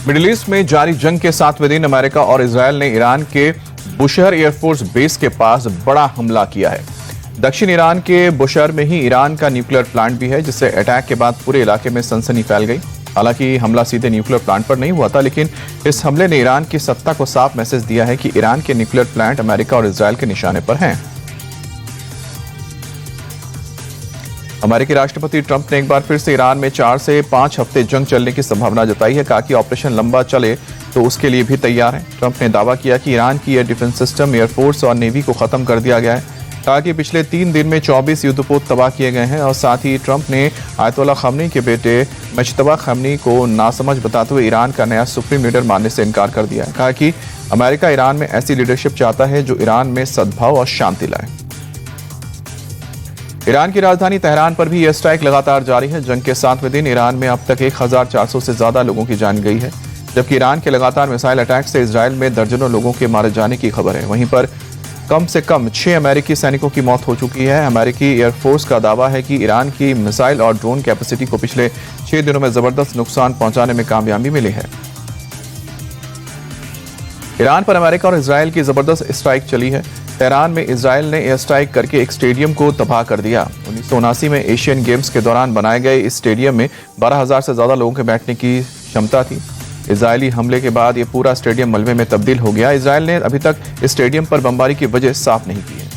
Middle east में जारी जंग के 7वें दिन अमेरिका और इजरायल ने ईरान के बुशहर एयरफोर्स बेस के पास बड़ा हमला किया है। दक्षिण ईरान के बुशहर में ही ईरान का न्यूक्लियर प्लांट भी है, जिससे अटैक के बाद पूरे इलाके में सनसनी फैल गई। हालांकि हमला सीधे न्यूक्लियर प्लांट पर नहीं हुआ था, लेकिन इस हमले ने ईरान की सत्ता को साफ मैसेज दिया है कि ईरान के न्यूक्लियर प्लांट अमेरिका और इजरायल के निशाने पर हैं। अमेरिकी राष्ट्रपति ट्रंप ने एक बार फिर से ईरान में 4 से 5 हफ्ते जंग चलने की संभावना जताई है। कहा कि ऑपरेशन लंबा चले तो उसके लिए भी तैयार है। ट्रंप ने दावा किया कि ईरान की एयर डिफेंस सिस्टम, एयरफोर्स और नेवी को खत्म कर दिया गया है। कहा कि पिछले 3 दिन में 24 युद्धपोत तबाह किए गए हैं। और साथ ही ट्रंप ने आयतुल्लाह खमेनी के बेटे मुज्तबा खमेनी को नासमझ बताते हुए ईरान का नया सुप्रीम लीडर मानने से इनकार कर दिया है। कहा कि अमेरिका ईरान में ऐसी लीडरशिप चाहता है जो ईरान में सद्भाव और शांति लाए। ईरान की राजधानी तेहरान पर भी एयर स्ट्राइक लगातार जारी है। जंग के 7वें दिन ईरान में अब तक 1400 से ज्यादा लोगों की जान गई है, जबकि ईरान के लगातार मिसाइल अटैक से इजरायल में दर्जनों लोगों के मारे जाने की खबर है। वहीं पर कम से कम 6 अमेरिकी सैनिकों की मौत हो चुकी है। अमेरिकी एयरफोर्स का दावा है कि ईरान की मिसाइल और ड्रोन कैपेसिटी को पिछले 6 दिनों में जबरदस्त नुकसान पहुंचाने में कामयाबी मिली है। ईरान पर अमेरिका और इजरायल की जबरदस्त स्ट्राइक चली है। तेहरान में इजरायल ने एयर स्ट्राइक करके एक स्टेडियम को तबाह कर दिया। 1979 में एशियन गेम्स के दौरान बनाए गए इस स्टेडियम में 12,000 से ज्यादा लोगों के बैठने की क्षमता थी। इजरायली हमले के बाद ये पूरा स्टेडियम मलबे में तब्दील हो गया। इजरायल ने अभी तक इस स्टेडियम पर बमबारी की वजह साफ नहीं की है।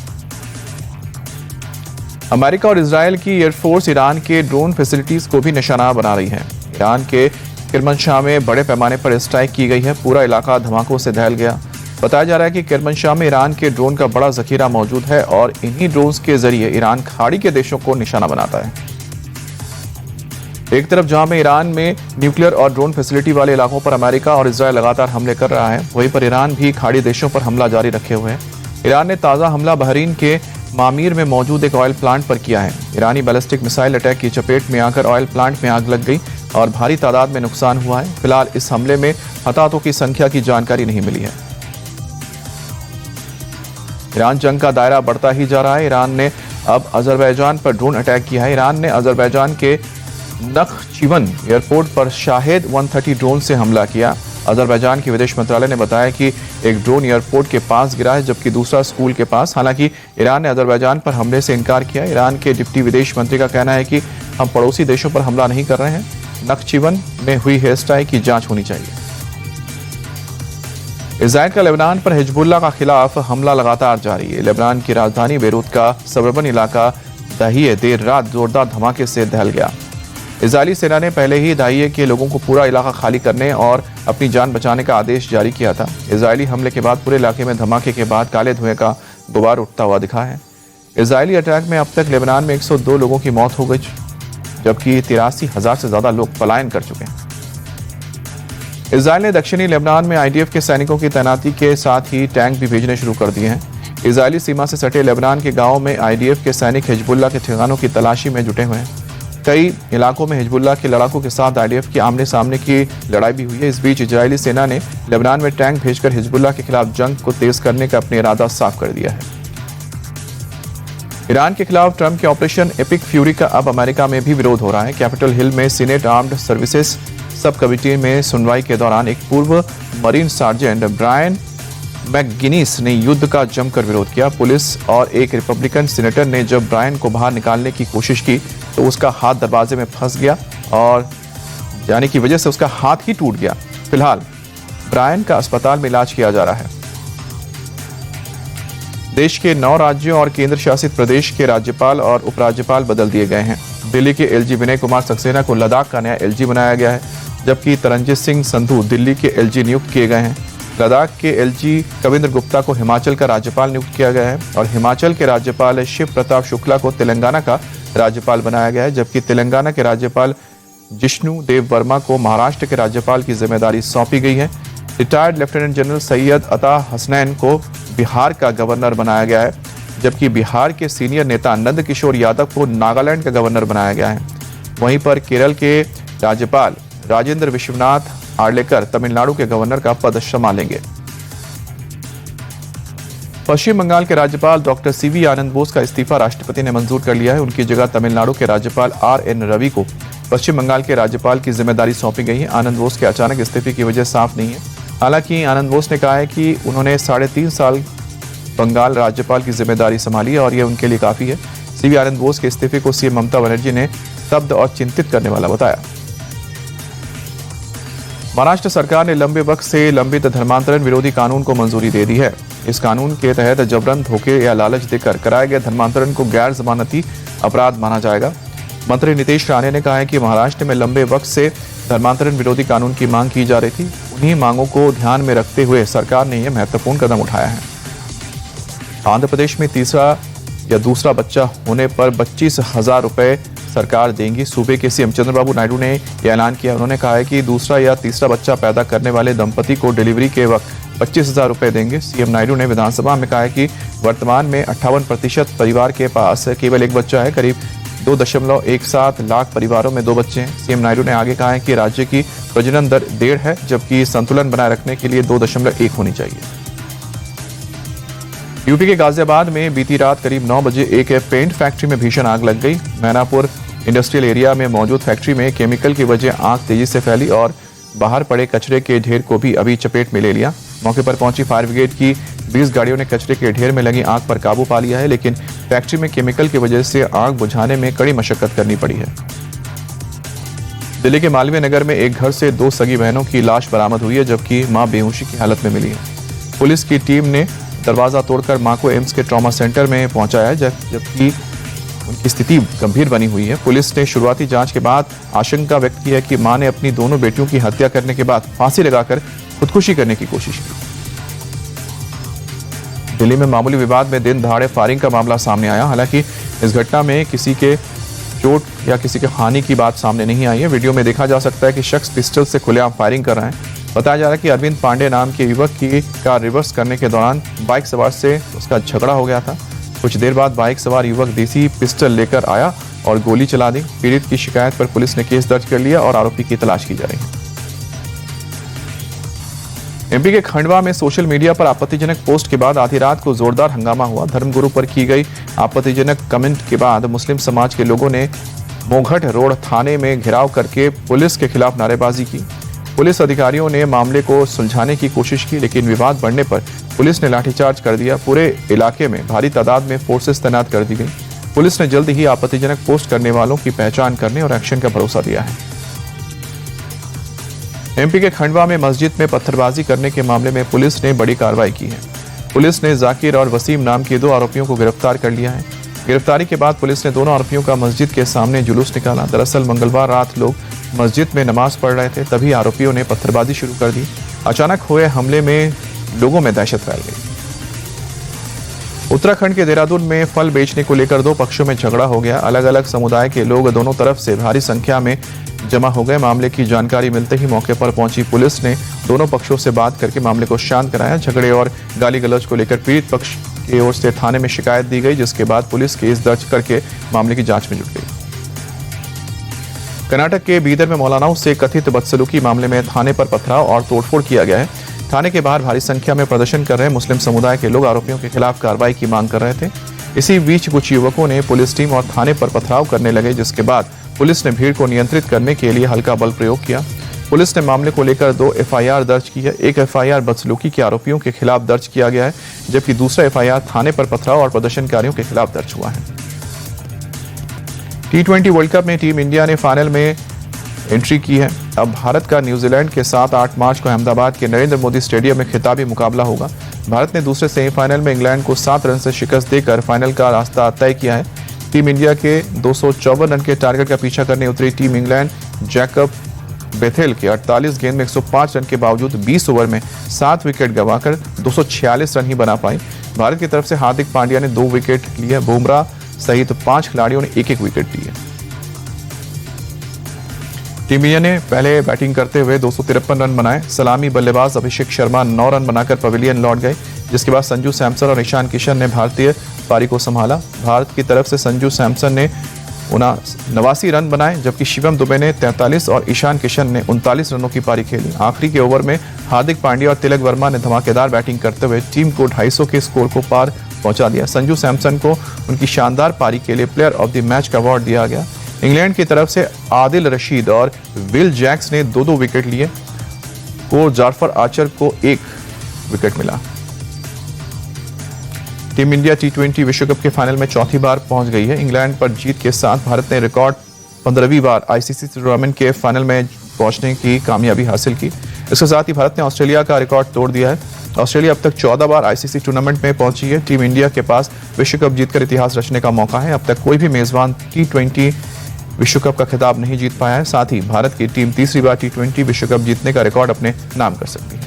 अमेरिका और इजरायल की एयरफोर्स ईरान के ड्रोन फैसिलिटीज को भी निशाना बना रही है। ईरान के किरमनशाह में बड़े पैमाने पर स्ट्राइक की गई है। पूरा इलाका धमाकों से दहल गया। बताया जा रहा है कि किरमनशाह में ईरान के ड्रोन का बड़ा जखीरा मौजूद है और इन्हीं ड्रोन्स के जरिए ईरान खाड़ी के देशों को निशाना बनाता है। एक तरफ जहां में ईरान में न्यूक्लियर और ड्रोन फैसिलिटी वाले इलाकों पर अमेरिका और इजरायल लगातार हमले कर रहा है, वहीं पर ईरान भी खाड़ी देशों पर हमला जारी रखे हुए है। ईरान ने ताज़ा हमला बहरीन के मामीर में मौजूद एक ऑयल प्लांट पर किया है। ईरानी बैलिस्टिक मिसाइल अटैक की चपेट में आकर ऑयल प्लांट में आग लग गई और भारी तादाद में नुकसान हुआ है। फिलहाल इस हमले में हताहतों की संख्या की जानकारी नहीं मिली है। ईरान जंग का दायरा बढ़ता ही जा रहा है। ईरान ने अब अजरबैजान पर ड्रोन अटैक किया है। ईरान ने अजरबैजान के नखचिवन एयरपोर्ट पर शाहेद 130 ड्रोन से हमला किया। अजरबैजान के विदेश मंत्रालय ने बताया कि एक ड्रोन एयरपोर्ट के पास गिरा है, जबकि दूसरा स्कूल के पास। हालांकि ईरान ने अजरबैजान पर हमले से इनकार किया। ईरान के डिप्टी विदेश मंत्री का कहना है कि हम पड़ोसी देशों पर हमला नहीं कर रहे हैं। नखचिवन में हुई एयर स्ट्राइक की जांच होनी चाहिए। इजराइल का लेबनान पर हिजबुल्लाह का खिलाफ हमला लगातार जारी है। लेबनान की राजधानी बेरूत का सबर्बन इलाका दाहिए देर रात जोरदार धमाके से दहल गया। इजरायली सेना ने पहले ही दाहिए के लोगों को पूरा इलाका खाली करने और अपनी जान बचाने का आदेश जारी किया था। इजरायली हमले के बाद पूरे इलाके में धमाके के बाद काले धुएं का गुबार उठता हुआ दिखा है। इजरायली अटैक में अब तक लेबनान में 102 लोगों की मौत हो गई, जबकि 83,000 से ज्यादा लोग पलायन कर चुके हैं। इजरायल ने दक्षिणी लेबनान में आईडीएफ के सैनिकों की तैनाती के साथ ही टैंक भी भेजने शुरू कर दिए हैं। इजरायली सीमा से सटे लेबनान के गांवों में आईडीएफ के सैनिक हिजबुल्लाह के ठिकानों की तलाशी में जुटे हुए हैं। कई इलाकों में हिजबुल्लाह के लड़ाकों के साथ आईडीएफ की आमने सामने की लड़ाई भी हुई है। इस बीच इजरायली सेना ने लेबनान में टैंक भेजकर हिजबुल्लाह के खिलाफ जंग को तेज करने का अपना इरादा साफ कर दिया है। ईरान के खिलाफ ट्रंप के ऑपरेशन एपिक फ्यूरी का अब अमेरिका में भी विरोध हो रहा है। कैपिटल हिल में senate armed services sub committee में सुनवाई के दौरान एक पूर्व मरीन सार्जेंट ब्रायन मैकगिनीस ने युद्ध का जमकर विरोध किया। पुलिस और एक रिपब्लिकन सीनेटर ने जब ब्रायन को बाहर निकालने की कोशिश की तो उसका हाथ दरवाजे में फंस गया और जाने की वजह से उसका हाथ ही टूट गया। फिलहाल ब्रायन का अस्पताल में इलाज किया जा रहा है। देश के 9 राज्यों और केंद्र शासित प्रदेश के राज्यपाल और उपराज्यपाल बदल दिए गए हैं। दिल्ली के एलजी विनय कुमार सक्सेना को लद्दाख का नया एलजी बनाया गया है, जबकि तरनजीत सिंह संधू दिल्ली के एलजी नियुक्त किए गए हैं। लद्दाख के एलजी कविंद्र गुप्ता को हिमाचल का राज्यपाल नियुक्त किया गया है और हिमाचल के राज्यपाल शिव प्रताप शुक्ला को तेलंगाना का राज्यपाल बनाया गया है, जबकि तेलंगाना के राज्यपाल जिष्णु देव वर्मा को महाराष्ट्र के राज्यपाल की जिम्मेदारी सौंपी गई है। रिटायर्ड लेफ्टिनेंट जनरल सैयद अता हसनैन को बिहार का गवर्नर बनाया गया है, जबकि बिहार के सीनियर नेता नंद किशोर यादव को नागालैंड का गवर्नर बनाया गया है। वहीं पर केरल के राज्यपाल राजेंद्र विश्वनाथ आर्लेकर तमिलनाडु के गवर्नर का पद संभालेंगे। पश्चिम बंगाल के राज्यपाल डॉक्टर सीवी आनंद बोस का इस्तीफा राष्ट्रपति ने मंजूर कर लिया है। उनकी जगह तमिलनाडु के राज्यपाल आर एन रवि को पश्चिम बंगाल के राज्यपाल की जिम्मेदारी सौंपी गई है। आनंद बोस के अचानक इस्तीफे की वजह साफ नहीं है। हालांकि आनंद बोस ने कहा है कि उन्होंने 3.5 साल बंगाल राज्यपाल की जिम्मेदारी संभाली है और यह उनके लिए काफी है। सीवी आनंद बोस के इस्तीफे को सीएम ममता बनर्जी ने स्तब्ध और चिंतित करने वाला बताया। महाराष्ट्र सरकार ने लंबे वक्त से लंबित धर्मांतरण विरोधी कानून को मंजूरी दे दी है। इस कानून के तहत जबरन, धोखे या लालच देकर कराए गए धर्मांतरण को गैर जमानती अपराध माना जाएगा। मंत्री नीतीश राणे ने कहा है कि महाराष्ट्र में लंबे वक्त से धर्मांतरण विरोधी कानून की मांग की जा रही थी। उन्हीं मांगों को ध्यान में रखते हुए सरकार ने यह महत्वपूर्ण कदम उठाया है। आंध्र प्रदेश में तीसरा या दूसरा बच्चा होने पर 25,000 रुपए सरकार देंगी। सूबे के सीएम चंद्रबाबू नायडू ने यह ऐलान किया। उन्होंने कहा है कि दूसरा या तीसरा बच्चा पैदा करने वाले दंपति को डिलीवरी के वक्त 25,000 रुपए देंगे। सीएम नायडू ने विधानसभा में कहा है कि वर्तमान में 58% परिवार के पास केवल एक बच्चा है। करीब 2.17 लाख परिवारों में 2 बच्चे हैं। सीएम नायडू ने आगे कहा है कि राज्य की प्रजनन दर 1.5 है, जबकि संतुलन बनाए रखने के लिए 2.1 होनी चाहिए। यूपी के गाजियाबाद में बीती रात करीब 9 बजे एक पेंट फैक्ट्री में भीषण आग लग गई। मैनापुर इंडस्ट्रियल एरिया में मौजूद फैक्ट्री में केमिकल की वजह आग तेजी से फैली और बाहर पड़े कचरे के ढेर को भी अभी चपेट में ले लिया। मौके पर पहुंची फायर ब्रिगेड की 20 गाड़ियों ने कचरे के ढेर में लगी आग पर काबू पा लिया है, लेकिन फैक्ट्री में केमिकल की वजह से आग बुझाने में कड़ी मशक्कत करनी पड़ी है। दिल्ली के मालवीय नगर में एक घर से 2 सगी बहनों की लाश बरामद हुई है, जबकि मां बेहोशी की हालत में मिली है। पुलिस की टीम ने दरवाजा तोड़कर मां को एम्स के ट्रॉमा सेंटर में पहुंचाया है, जबकि उनकी स्थिति गंभीर बनी हुई है। पुलिस ने शुरुआती जांच के बाद आशंका व्यक्त की है कि मां ने अपनी दोनों बेटियों की हत्या करने के बाद फांसी लगाकर खुदकुशी करने की कोशिश की। दिल्ली में मामूली विवाद में दिन दहाड़े फायरिंग का मामला सामने आया। हालांकि इस घटना में किसी के चोट या किसी के हानि की बात सामने नहीं आई है। वीडियो में देखा जा सकता है कि शख्स पिस्टल से खुलेआम फायरिंग कर रहे हैं। बताया जा रहा है कि अरविंद पांडे नाम के युवक की कार रिवर्स करने के दौरान बाइक सवार से उसका झगड़ा हो गया था। कुछ देर बाद बाइक सवार युवक देसी पिस्टल लेकर आया और गोली चला दी। पीड़ित की शिकायत पर पुलिस ने केस दर्ज कर लिया और आरोपी की तलाश की जा रही है। एमपी के खंडवा में सोशल मीडिया पर आपत्तिजनक पोस्ट के बाद आधी रात को जोरदार हंगामा हुआ। धर्मगुरु पर की गई आपत्तिजनक कमेंट के बाद मुस्लिम समाज के लोगों ने मोघट रोड थाने में घेराव करके पुलिस के खिलाफ नारेबाजी की। पुलिस अधिकारियों ने मामले को सुलझाने की कोशिश की, लेकिन विवाद बढ़ने पर पुलिस ने लाठीचार्ज कर दिया। पूरे इलाके में भारी तादाद में फोर्सेस तैनात कर दी गई। पुलिस ने जल्द ही आपत्तिजनक पोस्ट करने वालों की पहचान करने और एक्शन का भरोसा दिया है। एमपी के खंडवा में मस्जिद में पत्थरबाजी करने के मामले में पुलिस ने बड़ी कार्रवाई की है। पुलिस ने जाकिर और वसीम नाम के 2 आरोपियों को गिरफ्तार कर लिया है। गिरफ्तारी के बाद पुलिस ने दोनों आरोपियों का मस्जिद के सामने जुलूस निकाला। दरअसल मंगलवार रात लोग मस्जिद में नमाज पढ़ रहे थे, तभी आरोपियों ने पत्थरबाजी शुरू कर दी। अचानक हुए हमले में लोगों में दहशत फैल गई। उत्तराखंड के देहरादून में फल बेचने को लेकर 2 पक्षों में झगड़ा हो गया। अलग अलग समुदाय के लोग दोनों तरफ से भारी संख्या में जमा हो गए। मामले की जानकारी मिलते ही मौके पर पहुंची पुलिस ने दोनों पक्षों से बात करके मामले को शांत कराया। झगड़े और गाली गलौज को लेकर पीड़ित पक्ष की ओर से थाने में शिकायत दी गई, जिसके बाद पुलिस केस दर्ज करके मामले की जांच में जुट गई। कर्नाटक के बीदर में मौलानाओं से कथित बदसलूकी मामले में थाने पर पथराव और तोड़फोड़ किया गया है। थाने के बाहर भारी संख्या में प्रदर्शन कर रहे मुस्लिम समुदाय के लोग आरोपियों के खिलाफ कार्रवाई की मांग कर रहे थे। इसी बीच कुछ युवकों ने पुलिस टीम और थाने पर पथराव करने लगे, जिसके बाद पुलिस ने भीड़ को नियंत्रित करने के लिए हल्का बल प्रयोग किया। पुलिस ने मामले को लेकर 2 एफआईआर दर्ज की है। एक एफआईआर बदसलूकी के आरोपियों के खिलाफ दर्ज किया गया है, जबकि दूसरा एफआईआर थाने पर पथराव और प्रदर्शनकारियों के खिलाफ दर्ज हुआ है। T20 वर्ल्ड कप में टीम इंडिया ने फाइनल में एंट्री की है। अब भारत का न्यूजीलैंड के साथ 8 मार्च को अहमदाबाद के नरेंद्र मोदी स्टेडियम में खिताबी मुकाबला होगा। भारत ने दूसरे सेमीफाइनल में इंग्लैंड को 7 रन से शिकस्त देकर फाइनल का रास्ता तय किया है। टीम इंडिया के 254 रन के टारगेट का पीछा करने उतरी टीम इंग्लैंड जैकब बेथेल के 48 गेंद में 105 रन के बावजूद 20 ओवर में 7 विकेट गंवाकर 246 रन ही बना पाई। भारत की तरफ से हार्दिक पांड्या ने 2 विकेट लिए। बुमराह सहित 5 खिलाड़ियों ने 1-1 विकेट लिए। टीम इंडिया ने पहले बैटिंग करते हुए 253 रन बनाए। सलामी बल्लेबाज अभिषेक शर्मा 9 रन बनाकर पवेलियन लौट गए, जिसके बाद संजू सैमसन और ईशान किशन ने भारतीय पारी को संभाला। भारत की तरफ से संजू सैमसन ने 89 रन बनाए, जबकि शिवम दुबे ने 43 और ईशान किशन ने 39 रनों की पारी खेली। आखिरी के ओवर में हार्दिक पांड्या और तिलक वर्मा ने धमाकेदार बैटिंग करते हुए टीम को 250 के स्कोर को पार पहुंचा दिया। संजू सैमसन को उनकी शानदार पारी के लिए प्लेयर ऑफ द मैच का अवार्ड दिया गया। इंग्लैंड की तरफ से आदिल रशीद और विल जैक्स ने 2-2 विकेट लिए। को जाफर आर्चर को 1 विकेट मिला। टीम इंडिया टी20 विश्व कप के फाइनल में चौथी बार पहुंच गई है। इंग्लैंड पर जीत के साथ भारत ने रिकॉर्ड 15वीं बार आईसीसी टूर्नामेंट के फाइनल में पहुंचने की कामयाबी हासिल की। इसके साथ ही भारत ने ऑस्ट्रेलिया का रिकॉर्ड तोड़ दिया है। ऑस्ट्रेलिया अब तक 14 बार आईसीसी टूर्नामेंट में पहुंची है। टीम इंडिया के पास विश्व कप जीतकर इतिहास रचने का मौका है। अब तक कोई भी मेजबान टी20 विश्व कप का खिताब नहीं जीत पाया है। साथ ही भारत की टीम तीसरी बार टी20 विश्व कप जीतने का रिकॉर्ड अपने नाम कर सकती है।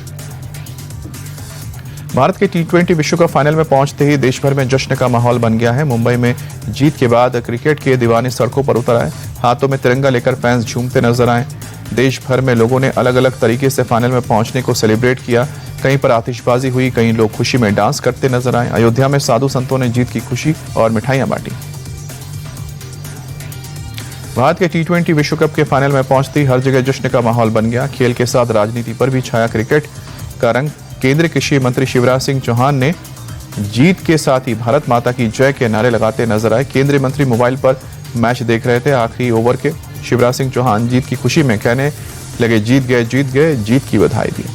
भारत के टी20 विश्व कप फाइनल में पहुंचते ही देश भर में जश्न का माहौल बन गया है। मुंबई में जीत के बाद क्रिकेट के दीवाने सड़कों पर उतर आए। हाथों में तिरंगा लेकर फैंस झूमते नजर आए। देश भर में लोगों ने अलग अलग तरीके से फाइनल में पहुंचने को सेलिब्रेट किया। कहीं पर आतिशबाजी हुई, कई लोग खुशी में डांस करते नजर आए। अयोध्या में साधु संतों ने जीत की खुशी और मिठाइयां बांटी। भारत के टी20 विश्व कप के फाइनल में पहुंचती हर जगह जश्न का माहौल बन गया। खेल के साथ राजनीति पर भी छाया क्रिकेट का रंग। केंद्रीय कृषि मंत्री शिवराज सिंह चौहान ने जीत के साथ ही भारत माता की जय के नारे लगाते नजर आए। केंद्रीय मंत्री मोबाइल पर मैच देख रहे थे। आखिरी ओवर के शिवराज सिंह चौहान जीत की खुशी में कहने लगे, जीत गए, जीत गए, जीत की बधाई दी।